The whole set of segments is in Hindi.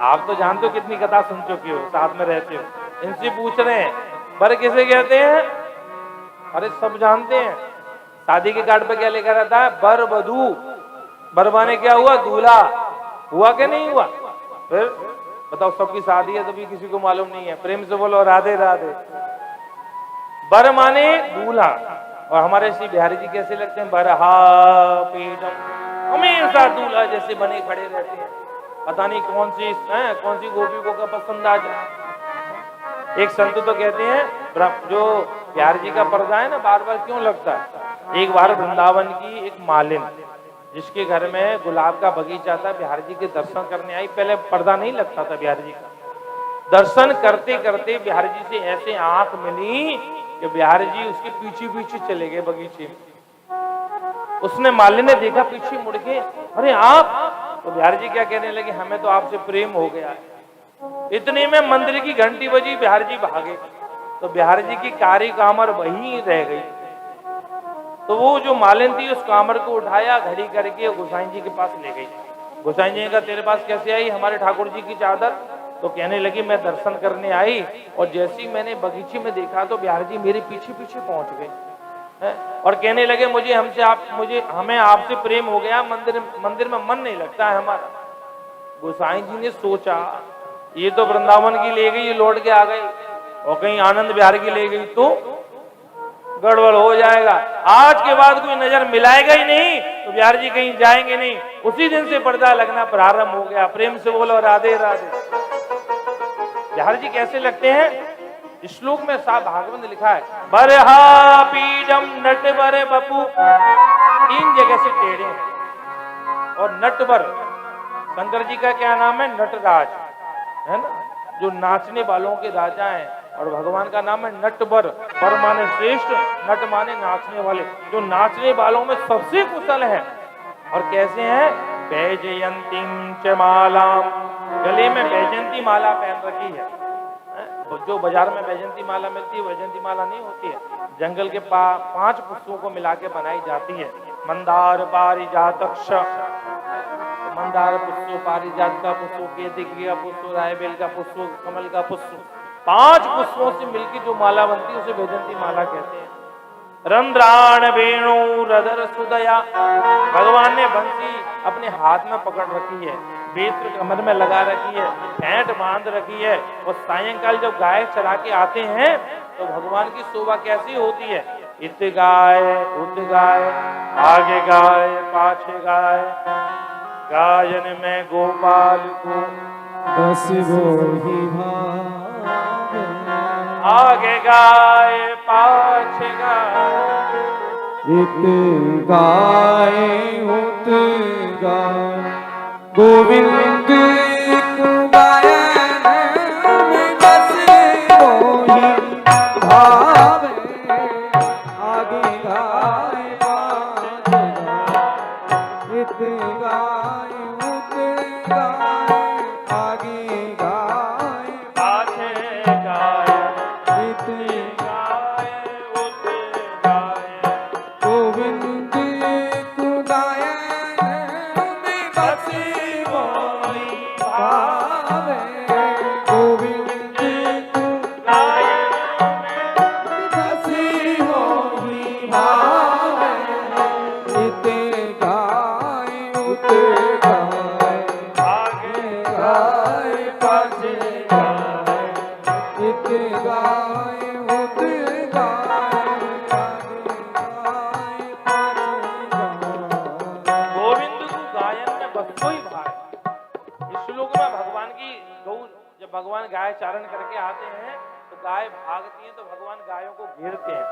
आप तो जानते हो कितनी कथा सुन चुकी हो, साथ में रहते हो। इनसे पूछ रहे हैं बर किसे कहते हैं? अरे सब जानते हैं। शादी के कार्ड पे क्या लेकर आता है? बर वधू। बर माने क्या हुआ? दूल्हा। हुआ कि नहीं हुआ? फिर बताओ, सबकी शादी है तभी किसी को मालूम नहीं है। प्रेम से बोलो राधे राधे। बर माने दूल्हा। और हमारे श्री बिहारी जी कैसे लगते हैं? बरहा पीठम, हमेशा दूल्हा जैसे बने खड़े रहते हैं। पता नहीं कौन सी गोपी को का पसंद आ जाए। एक संत तो कहते हैं जो बिहारी जी का पर्दा है ना बार बार क्यों लगता है? एक बार वृंदावन की एक मालिन जिसके घर में गुलाब का बगीचा था, बिहारी जी के दर्शन करने आई। पहले पर्दा नहीं लगता था बिहारी जी का। दर्शन करते करते बिहारी जी से ऐसे आंख मिली कि बिहारी जी उसके पीछे पीछे चले गए बगीचे में। उसने मालिन ने देखा, पीछे मुड़ के, अरे आप? तो बिहारी जी क्या कहने लगे? हमें तो आपसे प्रेम हो गया है। इतने में मंदिर की घंटी बजी, बिहारी जी भागे। तो बिहारी जी की कारी कामर वहीं रह गई। तो वो जो मालिन थी उस कामर को उठाया, घड़ी करके गोसाई जी के पास ले गई। गोसाई जी का तेरे पास कैसे आई? हमारे ठाकुर जी की चादर। तो कहने लगी मैं दर्शन करने आई और जैसे ही मैंने बगीचे में देखा तो बिहारी जी मेरे पीछे पीछे पहुंच गए और कहने लगे हमें आपसे प्रेम हो गया, मंदिर में मन नहीं लगता है हमारा। गोसाई जी ने सोचा ये तो वृंदावन की ले गई, लौट के आ गई, और कहीं आनंद बिहार की ले गई तो गड़बड़ हो जाएगा। आज के बाद कोई नजर मिलाएगा ही नहीं तो बिहार जी कहीं जाएंगे नहीं। उसी दिन से पर्दा लगना प्रारंभ हो गया। प्रेम से बोलो राधे राधे। बिहार जी कैसे लगते हैं? इस श्लोक में साफ भागवत में लिखा है, बरहा पीडम नट बर बपू। 3 जगह से टेढ़े हैं। और नटवर शंकर जी का क्या नाम है? नटराज, है ना, जो नाचने वालों के राजा हैं। और भगवान का नाम है नटवर। बर माने श्रेष्ठ, नट माने नाचने वाले, जो नाचने वालों में सबसे कुशल है। और कैसे हैं? वैजयंतीम च मालाम, गले में वैजयंती माला पहन रखी है। जो बाजार में वैजयंती माला मिलती है वैजयंती माला नहीं होती है, जंगल के 5 पुष्पों को मिला के बनाई जाती है। मंदार पारिजातक्ष, मंदार पुष्प, पारिजात का पुष्प, केतकी का पुष्प, रायबेल का पुष्प, कमल का पुष्प, 5 पुष्पों से मिलकर जो माला बनती है उसे वैजयंती माला कहते हैं। रंध्राण वेणु रदर सुदया, भगवान ने बंसी अपने हाथ में पकड़ रखी है, बेत्र कमर में लगा रखी है, फेंट बांध रखी है। और सायंकाल जब गाय चरा के आते हैं तो भगवान की शोभा कैसी होती है? इत गाय उत गाय, आगे गाय पाछे गाय, गायन में गोपाल को बस वो ही भावे। आगे गाय पाछे गाय, इत गाय उत गाय, गोविंद को गायन में बस वो ही भावे। आगे गाय पाछे गाय, इत गाय उत गाय, आगे गाय पाछे गाय, इत गाय उत गाय, गोविंद को गायन में बस वो ही भावे। गोविंद को गायन में बस वो ही भावे। इत गाय उत गाय, आगे गाय पाछे गाय, इत गाय उत गाय, आगे गाय पाछे गाय। गोविंद को गायन में बसो ही भाई। इस श्लोक में भगवान की गौ, जब भगवान गाय चारण करके आते हैं तो गाय भागती है तो भगवान गायों को घेरते हैं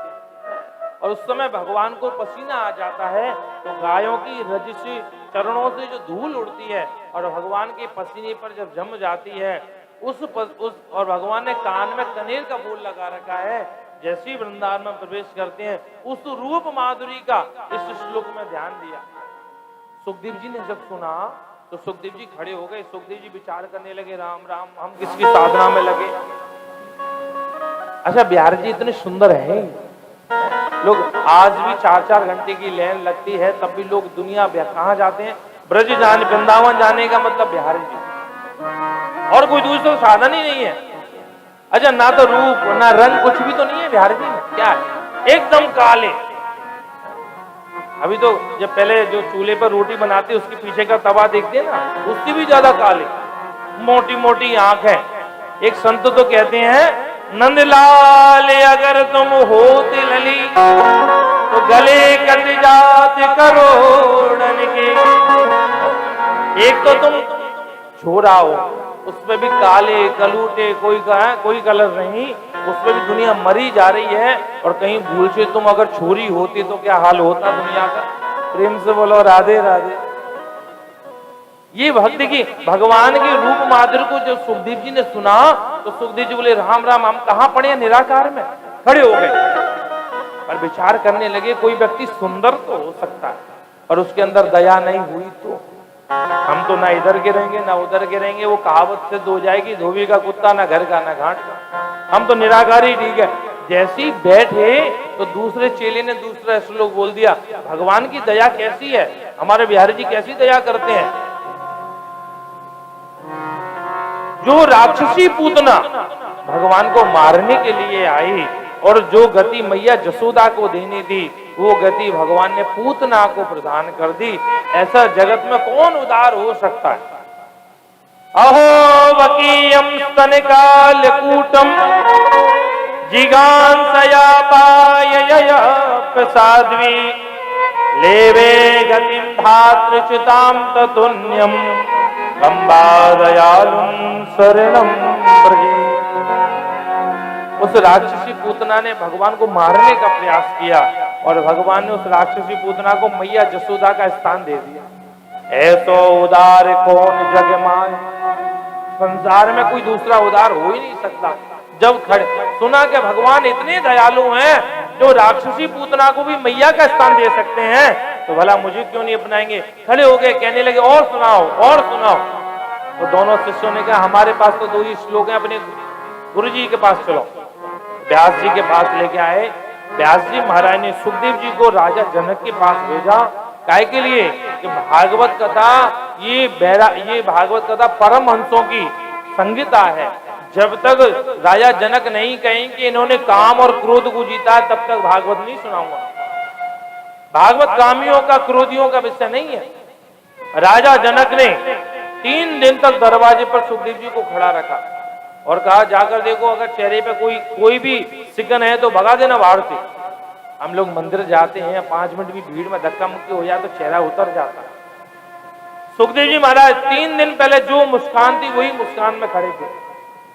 और उस समय भगवान को पसीना आ जाता है तो गायों की रजसी चरणों से जो धूल उड़ती है और भगवान के पसीने पर जब जम जाती है उस और भगवान ने कान में कनेर का फूल लगा रखा है। जैसे ही वृंदावन में प्रवेश करते हैं उस रूप माधुरी का इस श्लोक में ध्यान दिया। सुखदेव जी ने जब सुना तो सुखदेव जी खड़े हो गए। सुखदेव जी विचार करने लगे, राम राम हम किसकी साधना में लगे। अच्छा बिहार जी इतने सुंदर हैं, लोग आज भी 4-4 घंटे की लाइन लगती है तब भी लोग दुनिया कहाँ जाते हैं? ब्रज जाने, वृंदावन जाने का मतलब बिहार जी। और कोई दूसरा साधन ही नहीं है। अच्छा, ना तो रूप ना रंग, कुछ भी तो नहीं है बिहार जी में, क्या है? एकदम काले। अभी तो जब पहले जो चूल्हे पर रोटी बनाते उसके पीछे का तवा देखते हैं ना, उससे भी ज्यादा काले, मोटी मोटी आंख है। एक संत तो कहते हैं, नंदलाल अगर तुम होते लली तो गले कट जाते करोड़न के। एक तो तुम छोरा हो, उसमें भी काले कलूटे, कोई कलर नहीं, उसमें भी दुनिया मरी जा रही है। और कहीं भूल से तुम अगर छोरी होती तो क्या हाल होता दुनिया का। प्रेम से बोलो राधे राधे। ये भक्ति की भगवान के रूप माधुर्य को जब सुखदेव जी ने सुना तो सुखदेव जी बोले, राम राम, हम कहां पड़े निराकार में, खड़े हो गए। पर विचार करने लगे, कोई व्यक्ति सुंदर तो हो सकता है और उसके अंदर दया नहीं हुई तो हम तो ना इधर गिरेंगे ना उधर गिरेंगे। वो कहावत सिद्ध हो जाएगी, धोबी का कुत्ता ना घर का ना घाट का। हम तो निराकार ही ठीक है। जैसे ही बैठे तो दूसरे चेले ने दूसरा श्लोक बोल दिया, भगवान की दया कैसी है, हमारे बिहारी जी कैसी दया करते हैं। जो राक्षसी पूतना भगवान को मारने के लिए आई और जो गति मैया जसोदा को देनी थी, वो गति भगवान ने पूतना को प्रदान कर दी। ऐसा जगत में कौन उदार हो सकता है। अहो वकीयम स्तनकालकूटम जिगांसया पायय प्रसाद्वी लेवे गतिम धातृच्युताम ततुन्यम गंबा दयालुम शरणम प्रजे। उस राक्षसी पूतना ने भगवान को मारने का प्रयास किया और भगवान ने उस राक्षसी पूतना को मैया जसोदा का स्थान दे दिया। ऐसो उदार कौन जग माय, संसार में कोई दूसरा उदार हो ही नहीं सकता। जब खड़े सुना कि भगवान इतने दयालु हैं जो राक्षसी पूतना को भी मैया का स्थान दे सकते हैं, तो भला मुझे क्यों नहीं अपनाएंगे। खड़े हो गए, कहने लगे और सुनाओ और सुनाओ। तो दोनों शिष्यों ने कहा, हमारे पास तो 2 ही श्लोक हैं, अपने गुरु जी के पास चलो। व्यास जी के पास लेके आए। व्यास जी महाराज ने सुखदेव जी को राजा जनक के पास भेजा। काय के लिए कि भागवत कथा ये भागवत कथा परमहंसों की संगीता है। जब तक राजा जनक नहीं कहें कि इन्होंने काम और क्रोध को जीता, तब तक भागवत नहीं सुनाऊंगा। भागवत कामियों का क्रोधियों का विषय नहीं है। राजा जनक ने 3 दिन तक दरवाजे पर सुखदेव जी को खड़ा रखा और कहा, जाकर देखो अगर चेहरे पे कोई भी सिकन है तो भगा देना बाहर से। हम लोग मंदिर जाते हैं, 5 मिनट भी भीड़ में धक्का मुक्की हो जाए तो चेहरा उतर जाता है। सुखदेव जी महाराज 3 दिन पहले जो मुस्कान थी वही मुस्कान में खड़े थे।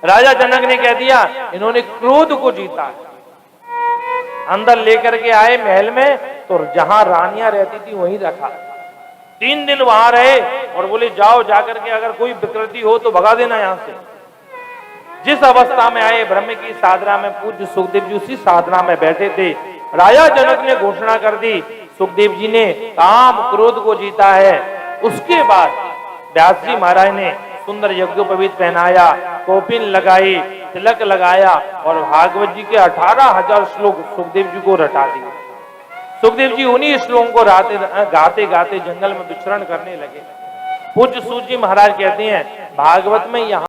राजा जनक ने कह दिया, इन्होंने क्रोध को जीता है। अंदर लेकर के आए महल में, तो जहां रानियां रहती थी वहीं रखा। 3 दिन वहां रहे और बोले, जाओ जाकर के अगर कोई विकृति हो तो भगा देना यहां से। जिस अवस्था में आए, ब्रह्म की साधना में पूज्य सुखदेव जी उसी साधना में बैठे थे। राजा जनक ने घोषणा कर दी, सुखदेव जी ने काम क्रोध को जीता है। उसके बाद व्यास जी महाराज ने सुंदर यज्ञोपवीत पहनाया, कौपिन लगाई, तिलक लगाया और भागवत जी के 18,000 श्लोक सुखदेव जी को रटा दिए। सुखदेव जी उन्हीं श्लोकों को गाते गाते जंगल में विचरण करने लगे। पूज्य सूत जी महाराज कहते हैं, भागवत में यहाँ